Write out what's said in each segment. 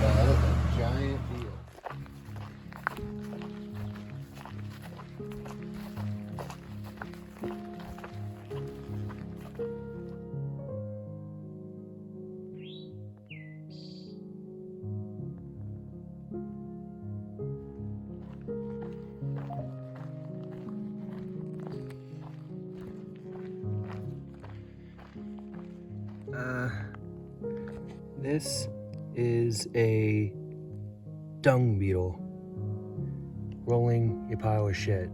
a giant deal. This is a dung beetle rolling a pile of shit.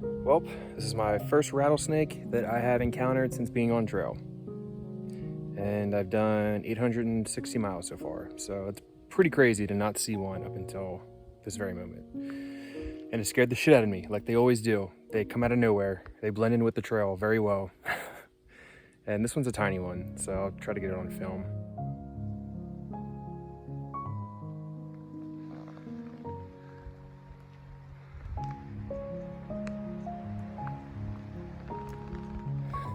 Well, this is my first rattlesnake that I have encountered since being on trail. And I've done 860 miles so far, so it's pretty crazy to not see one up until this very moment. And it scared the shit out of me, like they always do. They come out of nowhere, they blend in with the trail very well. And this one's a tiny one, so I'll try to get it on film.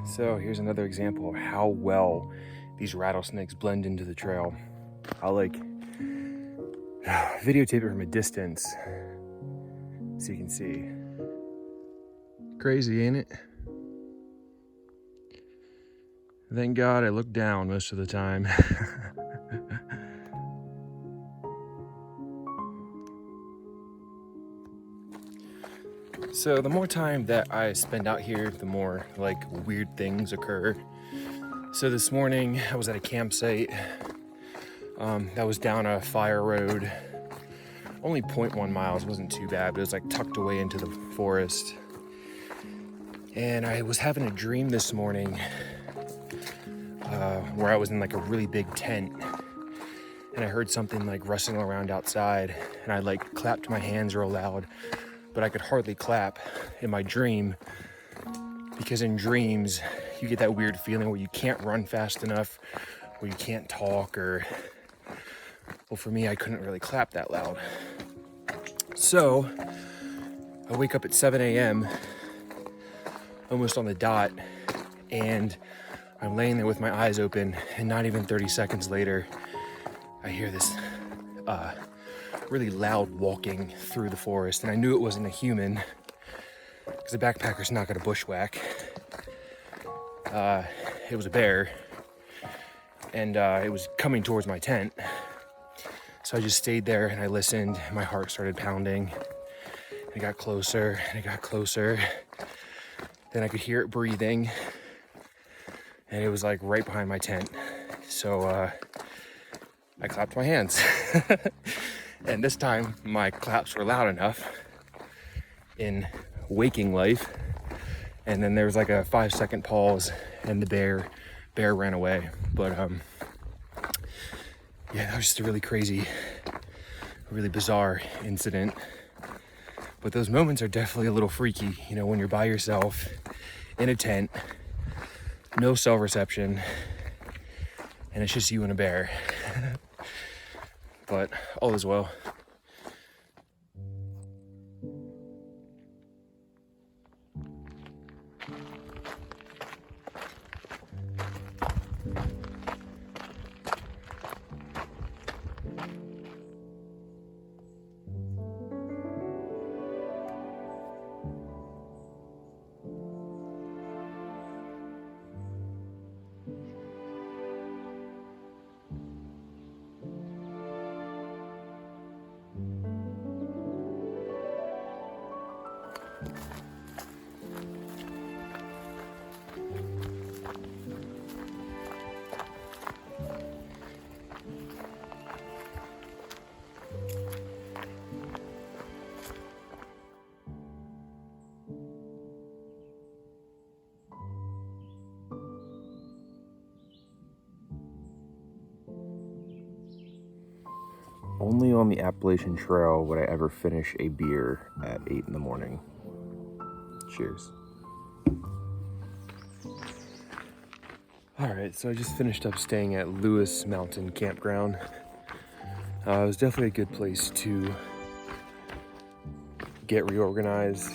So here's another example of how well these rattlesnakes blend into the trail. I'll videotape it from a distance so you can see. Crazy, ain't it? Thank God I look down most of the time. So the more time that I spend out here, the more weird things occur. So this morning I was at a campsite that was down a fire road. Only 0.1 miles, wasn't too bad, but it was tucked away into the forest. And I was having a dream this morning where I was in a really big tent, and I heard something rustling around outside, and I clapped my hands real loud, but I could hardly clap in my dream, because in dreams you get that weird feeling where you can't run fast enough, where you can't talk, or well, for me, I couldn't really clap that loud. So I wake up at 7 a.m. almost on the dot, and I'm laying there with my eyes open, and not even 30 seconds later, I hear this really loud walking through the forest, and I knew it wasn't a human because a backpacker's not gonna bushwhack. It was a bear, and it was coming towards my tent. So I just stayed there and I listened. My heart started pounding. It got closer and it got closer. Then I could hear it breathing, and it was right behind my tent. So I clapped my hands. And this time my claps were loud enough in waking life. And then there was a 5-second pause, and the bear ran away. But yeah, that was just a really crazy, really bizarre incident. But those moments are definitely a little freaky, when you're by yourself in a tent, no cell reception, and it's just you and a bear. But all is well. Only on the Appalachian Trail would I ever finish a beer at 8 in the morning. Cheers. All right, so I just finished up staying at Lewis Mountain Campground. It was definitely a good place to get reorganized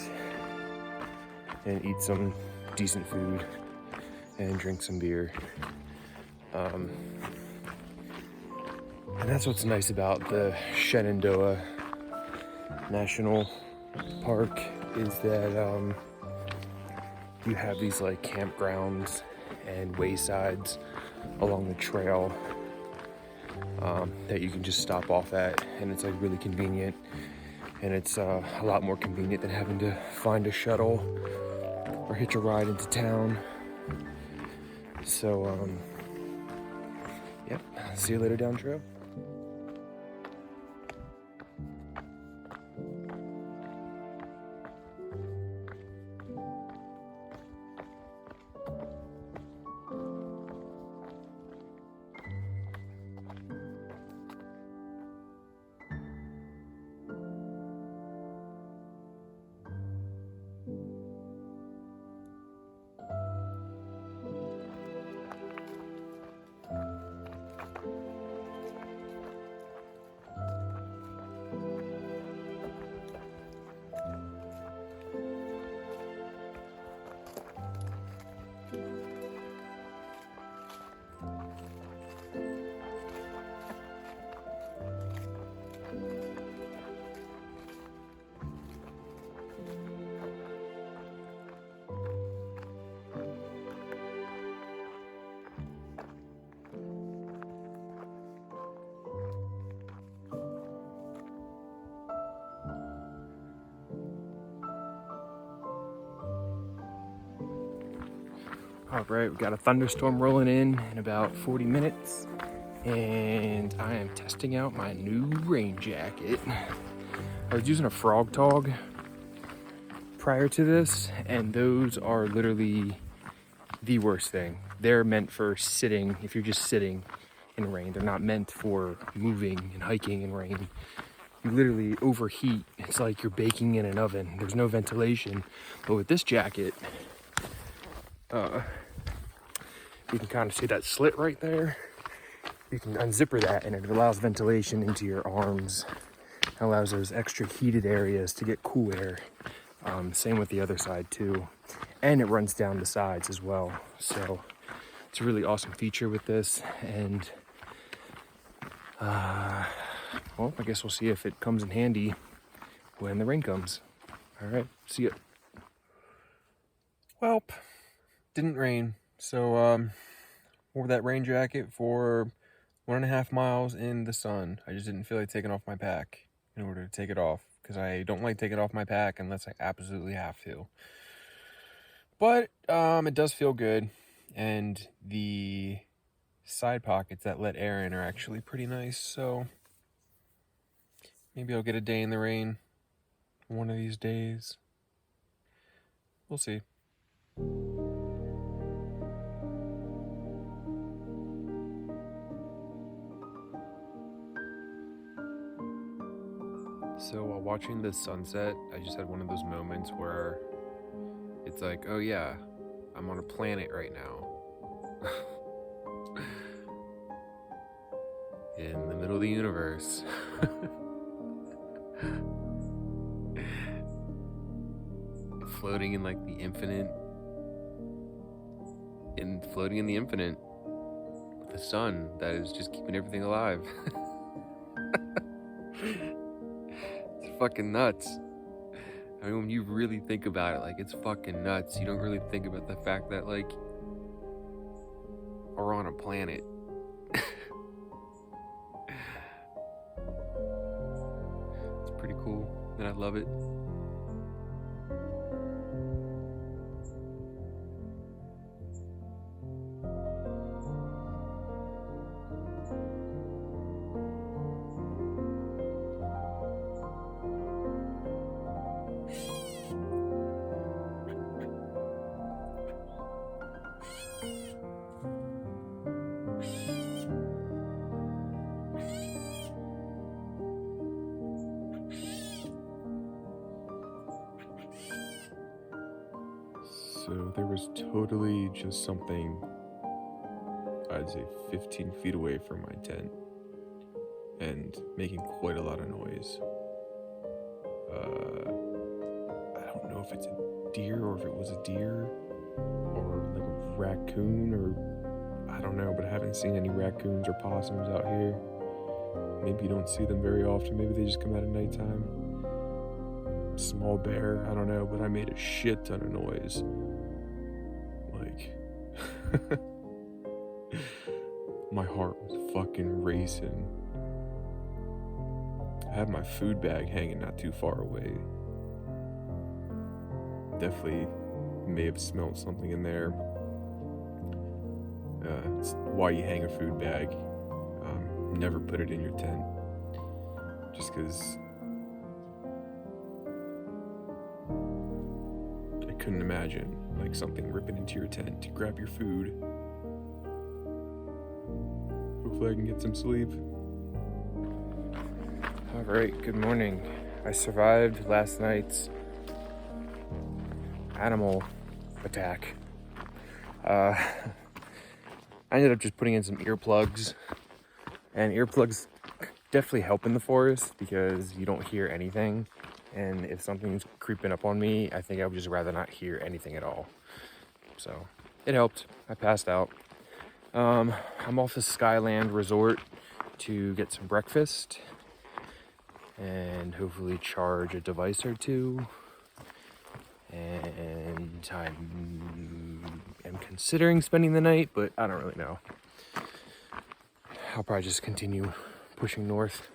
and eat some decent food and drink some beer. And that's what's nice about the Shenandoah National Park is that you have these like campgrounds and waysides along the trail that you can just stop off at, and it's like really convenient, and it's a lot more convenient than having to find a shuttle or hitch a ride into town. So yep, see you later down the trail. All right, we got a thunderstorm rolling in about 40 minutes, and I am testing out my new rain jacket. I was using a Frog Tog prior to this, and those are literally the worst thing. They're meant for sitting, if you're just sitting in rain. They're not meant for moving and hiking in rain. You literally overheat. It's like you're baking in an oven. There's no ventilation. But with this jacket, you can kind of see that slit right there. You can unzipper that, and it allows ventilation into your arms. It allows those extra heated areas to get cool air. Same with the other side too. And it runs down the sides as well. So it's a really awesome feature with this. And well, I guess we'll see if it comes in handy when the rain comes. All right, see ya. Well, didn't rain. So wore that rain jacket for 1.5 miles in the sun. I just didn't feel like taking off my pack in order to take it off, because I don't like taking off my pack unless I absolutely have to. But it does feel good, and the side pockets that let air in are actually pretty nice. So maybe I'll get a day in the rain one of these days. We'll see. So while watching the sunset, I just had one of those moments where it's like, oh yeah, I'm on a planet right now. In the middle of the universe. Floating in like the infinite. Floating in the infinite. With the sun that is just keeping everything alive. Fucking nuts. I mean, when you really think about it, like, it's fucking nuts. You don't really think about the fact that, like, we're on a planet. It's pretty cool, and I love it. So there was totally just something, I'd say 15 feet away from my tent, and making quite a lot of noise. I don't know if it's a deer or if it was a deer or like a raccoon, or I don't know, but I haven't seen any raccoons or possums out here. Maybe you don't see them very often. Maybe they just come out at nighttime. Small bear, I don't know, but I made a shit ton of noise. Like, my heart was fucking racing. I had my food bag hanging not too far away. Definitely may have smelled something in there. It's why you hang a food bag. Never put it in your tent. Just because I couldn't imagine like something ripping into your tent to grab your food. Hopefully I can get some sleep. All right, good morning. I survived last night's animal attack. I ended up just putting in some earplugs, and earplugs definitely help in the forest because you don't hear anything. And if something's creeping up on me, I think I would just rather not hear anything at all. So it helped. I passed out. I'm off to Skyland Resort to get some breakfast and hopefully charge a device or two. And I am considering spending the night, but I don't really know. I'll probably just continue pushing north.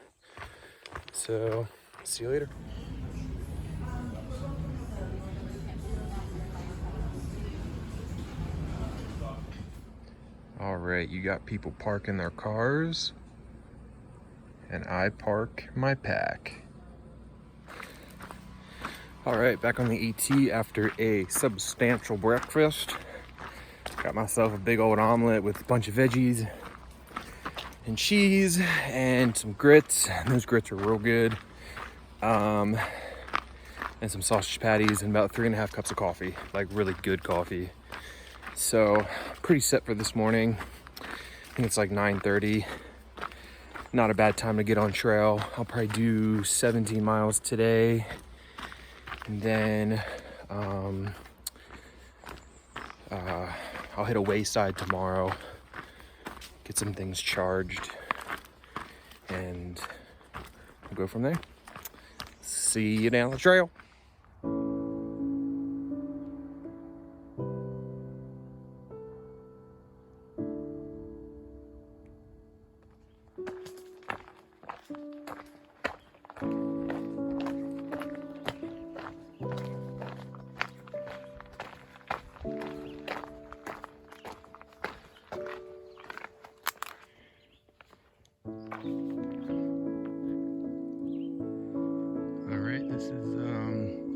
So, see you later. All right, you got people parking their cars, and I park my pack. All right, back on the ET after a substantial breakfast. Got myself a big old omelet with a bunch of veggies and cheese and some grits. Those grits are real good. And some sausage patties and about 3.5 cups of coffee, like really good coffee. So pretty set for this morning. I think it's like 9:30. Not a bad time to get on trail. I'll probably do 17 miles today. And then I'll hit a Wayside tomorrow, get some things charged, and we'll go from there. See you down the trail. Alright, this is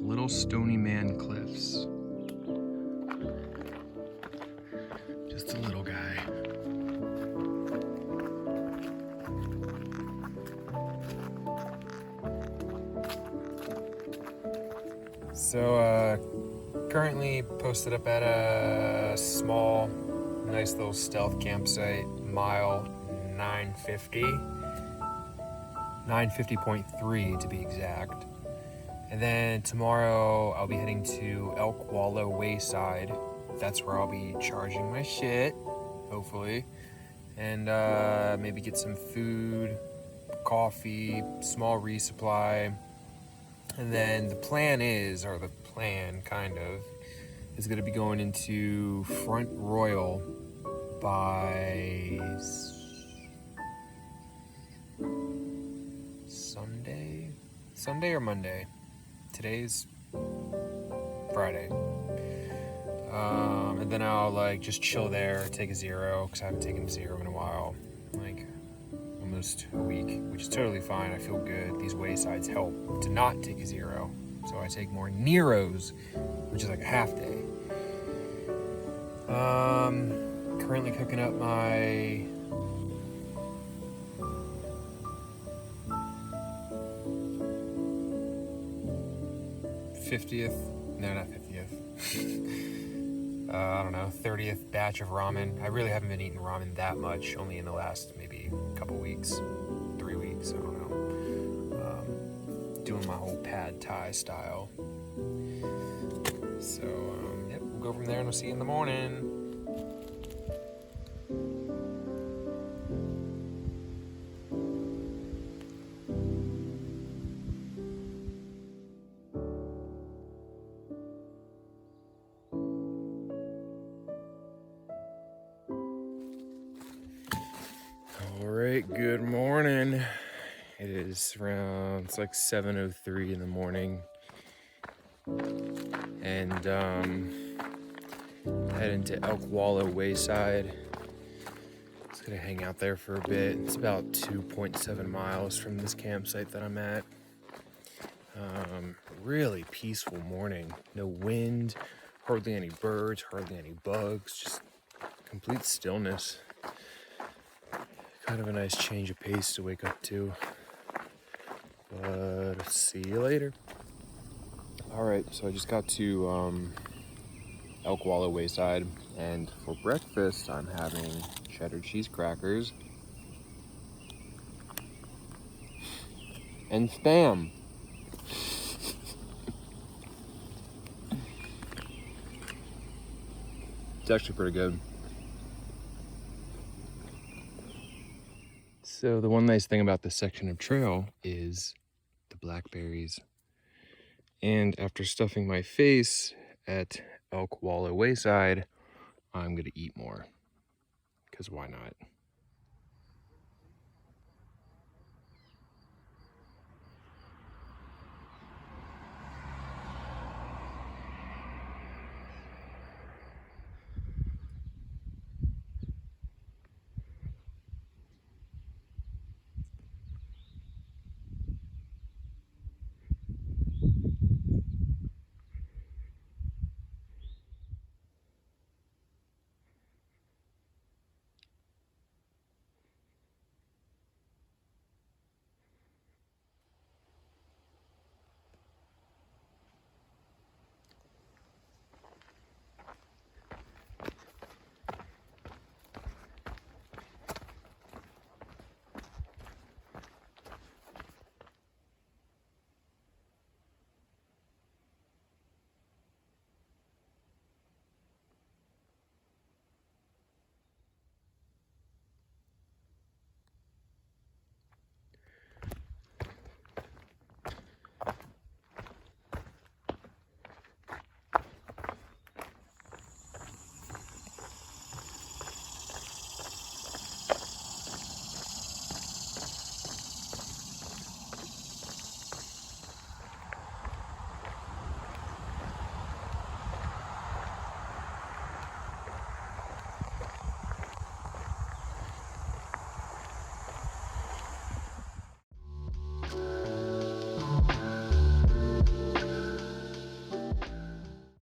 Little Stony Man Cliffs. Just a little guy. So currently posted up at a small, nice little stealth campsite, mile 950. 950.3 to be exact. And then tomorrow I'll be heading to Elk Wallow Wayside. That's where I'll be charging my shit, hopefully. And maybe get some food, coffee, small resupply. And then the plan is gonna be going into Front Royal by Sunday or Monday. Today's Friday. And then I'll just chill there, take a zero, because I haven't taken a zero in a while, like almost a week, which is totally fine. I feel good. These waysides help to not take a zero, so I take more Neros, which is like a half day. Currently cooking up my I don't know, 30th batch of ramen. I really haven't been eating ramen that much, only in the last maybe couple weeks, 3 weeks, I don't know. Doing my whole pad thai style. So, yep, we'll go from there and we'll see you in the morning. right, good morning. It is around, it's like 7:03 in the morning. And heading to Elk Wallow Wayside. Just gonna hang out there for a bit. It's about 2.7 miles from this campsite that I'm at. Really peaceful morning. No wind, hardly any birds, hardly any bugs, just complete stillness. Kind of a nice change of pace to wake up to. But see you later. All right, so I just got to Elk Wallow Wayside, and for breakfast I'm having cheddar cheese crackers and Spam. It's actually pretty good. So the one nice thing about this section of trail is the blackberries. And after stuffing my face at Elk Wallow Wayside, I'm gonna eat more, because why not?